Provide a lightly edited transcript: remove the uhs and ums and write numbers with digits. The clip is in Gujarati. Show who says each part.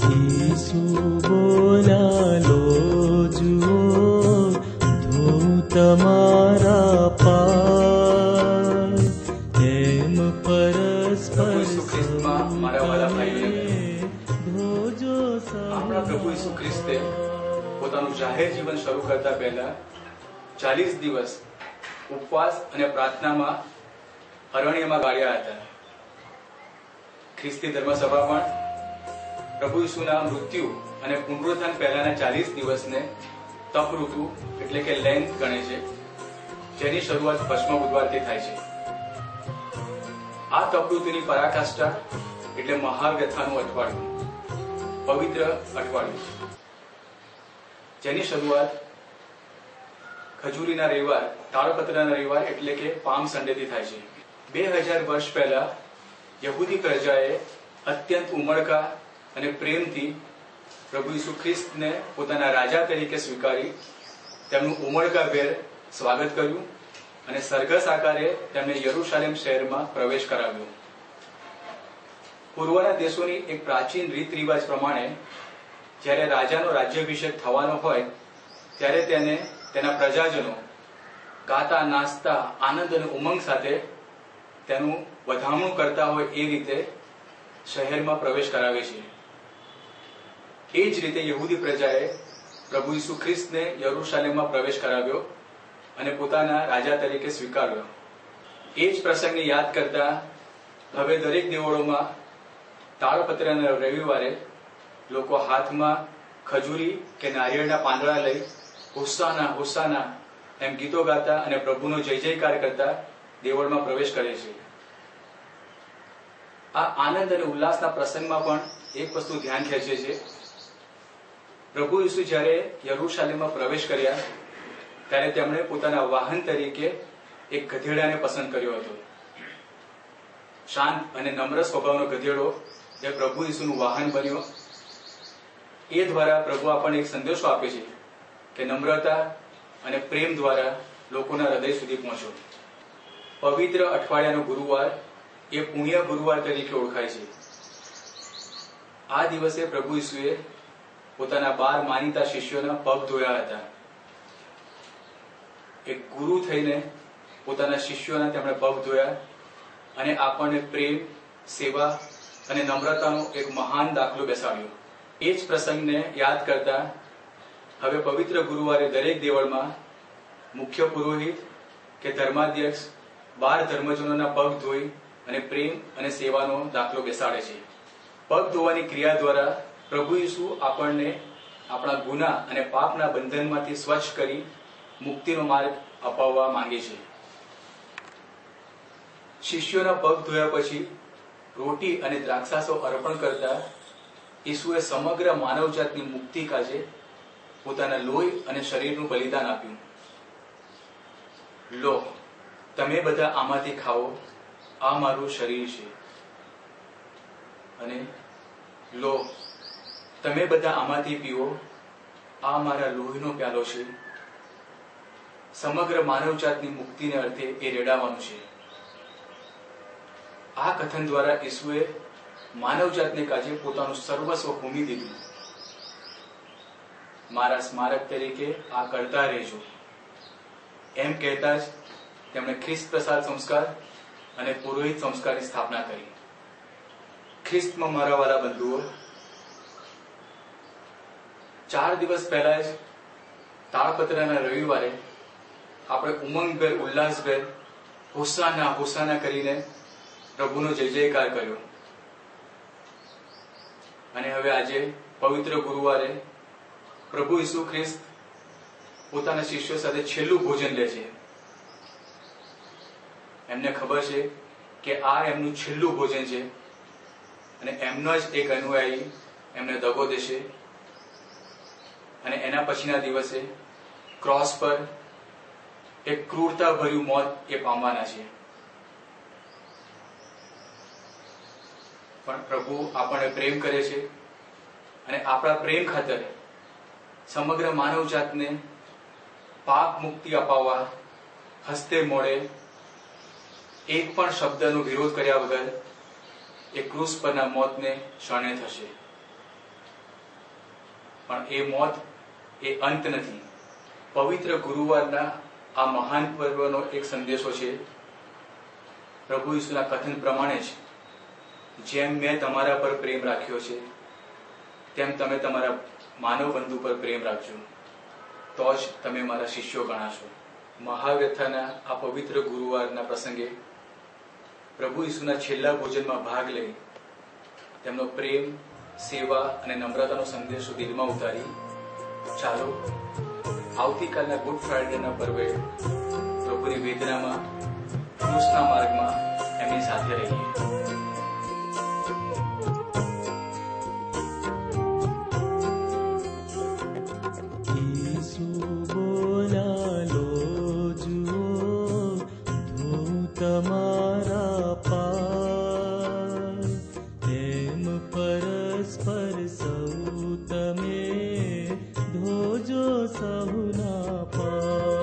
Speaker 1: ઈસુ બોલ્યા, લો જુઓ ધોઉં તમારા પાય, એમ પરસ્પર
Speaker 2: મારા વાલા ભાઈઓ, આપણા પ્રભુ ઈસુ ખ્રિસ્તે પોતાનું જાહેર જીવન શરૂ કરતા પહેલા 40 દિવસ ઉપવાસ અને પ્રાર્થનામાં અરણ્યમાં ગાળ્યા હતા. ખ્રિસ્તી ધર્મસભા પણ પ્રભુ ઈસુના મૃત્યુ અને પુનરુત્થાન પહેલાના 40 દિવસને તપ ઋતુ એટલે કે લેન્થ ગણે છે, જેની શરૂઆત ભસ્મ બુધવારથી થાય છે. આ તપ ઋતુની પરાકાષ્ઠા એટલે મહાવ્યથાનું અઠવાડિયું, પવિત્ર અઠવાડિયું, જેની શરૂઆત ખજૂરીના રવિવાર, તાળપત્રના રવિવાર એટલે કે પામ સન્ડેથી થાય છે. 2000 વર્ષ પહેલા યહૂદી પ્રજાએ અત્યંત ઉમળકા અને પ્રેમથી પ્રભુ ઈસુ ખ્રિસ્તને પોતાના રાજા તરીકે સ્વીકારી તેમનું ઉમળકાભેર સ્વાગત કર્યું અને સરઘસ આકારે તેમને યરૂશાલેમ શહેરમાં પ્રવેશ કરાવ્યો. પૂર્વના દેશોની એક પ્રાચીન રીત રિવાજ પ્રમાણે જ્યારે રાજાનો રાજ્યાભિષેક થવાનો હોય ત્યારે તેને તેના પ્રજાજનો ગાતા, નાચતા, આનંદ અને ઉમંગ સાથે તેનું વધામણું કરતા હોય એ રીતે શહેરમાં પ્રવેશ કરાવે છે. એ જ રીતે યહૂદી પ્રજાએ પ્રભુ ઈસુ ખ્રિસ્તને યરૂશાલેમમાં પ્રવેશ કરાવ્યો અને પોતાના રાજા તરીકે સ્વીકાર્યો. એ જ પ્રસંગને યાદ કરતા હવે દરેક દેવળોમાં તાળપત્રના રવિવારે લોકો હાથમાં ખજૂરી કે નારિયેળના પાંદડા લઈ હોસાના હોસાના એમ ગીતો ગાતા અને પ્રભુનો જય જયકાર કરતા દેવળમાં પ્રવેશ કરે છે. આ આનંદ અને ઉલ્લાસના પ્રસંગમાં પણ એક વસ્તુ ધ્યાન ખેંચે છે. પ્રભુ ઈસુ જ્યારે યરૂશાલેમમાં પ્રવેશ કર્યા ત્યારે તેમણે પોતાના વાહન તરીકે એક ગધેડાને પસંદ કર્યો હતો. શાંત અને નમ્ર સ્વભાવનો ગધેડો જે પ્રભુ ઈસુનું વાહન બન્યો. એ દ્વારા પ્રભુ આપણને એક સંદેશો આપે છે કે નમ્રતા અને પ્રેમ દ્વારા લોકોના હૃદય સુધી પહોંચો. પવિત્ર અઠવાડિયાનો ગુરુવાર એ પુણ્ય ગુરુવાર તરીકે ઓળખાય છે. આ દિવસે પ્રભુ ઈસુએ પોતાના 12 માનીતા શિષ્યોના પગ ધોયા હતા. એક ગુરુ થઈને પોતાના શિષ્યોના તેમણે પગ ધોયા અને આપણને પ્રેમ, સેવા અને નમ્રતાનો એક મહાન દાખલો બેસાડ્યો. એ જ પ્રસંગને યાદ કરતા હવે પવિત્ર ગુરુવારે દરેક દેવળમાં મુખ્ય પુરોહિત કે ધર્માધ્યક્ષ 12 ધર્મજનોના પગ ધોઈ અને પ્રેમ અને સેવાનો દાખલો બેસાડે છે. પગ ધોવાની ક્રિયા દ્વારા પ્રભુ ઈસુ આપણને આપણા ગુના અને પાપના બંધનમાંથી સ્વચ્છ કરી મુક્તિનો માર્ગ અપાવવા માંગે છે. શિષ્યોના પગ ધોયા પછી રોટી અને દ્રાક્ષાસો અર્પણ કરતા ઈસુએ સમગ્ર માનવજાતની મુક્તિ કાજે પોતાના લોહી અને શરીરનું બલિદાન આપ્યું. લો, તમે બધા આમાંથી ખાઓ, આ મારું શરીર છે. અને લો, તમે બધા આમાંથી પીવો, આ મારા લોહીનો પ્યાલો છે. સમગ્ર માનવજાતની મુક્તિને અર્થે એ રેડાવાનું છે. આ કથન દ્વારા ઈસુએ માનવજાતને કાજે પોતાનું સર્વસ્વ હોમી દીધું. મારા સ્મારક તરીકે આ કરતા રહેજો એમ કહેતા જ તેમણે ખ્રિસ્ત પ્રસાદ સંસ્કાર અને પુરોહિત સંસ્કારની સ્થાપના કરી. ખ્રિસ્તમાં મારા વાલા બંધુઓ, 4 દિવસ પહેલા જ તાળપત્રના રવિવારે આપણે ઉમંગભેર, ઉલ્લાસભેર હોસાના હોસાના કરીને પ્રભુનો જય જયકાર કર્યો. અને હવે આજે પવિત્ર ગુરુવારે પ્રભુ ઈસુ ખ્રિસ્ત પોતાના શિષ્યો સાથે છેલ્લું ભોજન લે છે. એમને ખબર છે કે આ એમનું છેલ્લું ભોજન છે અને એમનો જ એક અનુયાયી એમને દગો દેશે અને એના પછીના દિવસે ક્રોસ પર એક ક્રૂરતાભર્યું મોત એ પામવાના છે. પણ પ્રભુ આપણને પ્રેમ કરે છે અને આપણા પ્રેમ ખાતર સમગ્ર માનવજાતને પાપ મુક્તિ અપાવવા હસ્તે મોડે એક પણ શબ્દનો વિરોધ કર્યા વગર એ ક્રૂસ પરના મોતને શરણે થશે. પણ એ મોત એ અંત નથી. પવિત્ર ગુરુવારના આ મહાન પર્વનો એક સંદેશો છે. પ્રભુ ઈસુના કથન પ્રમાણે જ જેમ મેં તમારા પર પ્રેમ રાખ્યો છે તેમ તમે તમારા માનવ બંધુ પર પ્રેમ રાખજો, તો જ તમે મારા શિષ્યો ગણાશો. મહાવ્યથાના આ પવિત્ર ગુરુવારના પ્રસંગે પ્રભુ ઈસુના છેલ્લા ભોજનમાં ભાગ લઈ તેમનો પ્રેમ, સેવા અને નમ્રતાનો સંદેશો દિલમાં ઉતારી ચાલો આવતીકાલના ગુડ ફ્રાઇડેના પર્વે પ્રભુની વેદનામાં, ક્રૂસના માર્ગમાં એમની સાથે રહીએ.
Speaker 1: ઈસુ બોલ્યા, લો જુઓ ધૂત મારા પાય, એમ પરસ્પર સૌ તમે ધોજો સહુના પાય.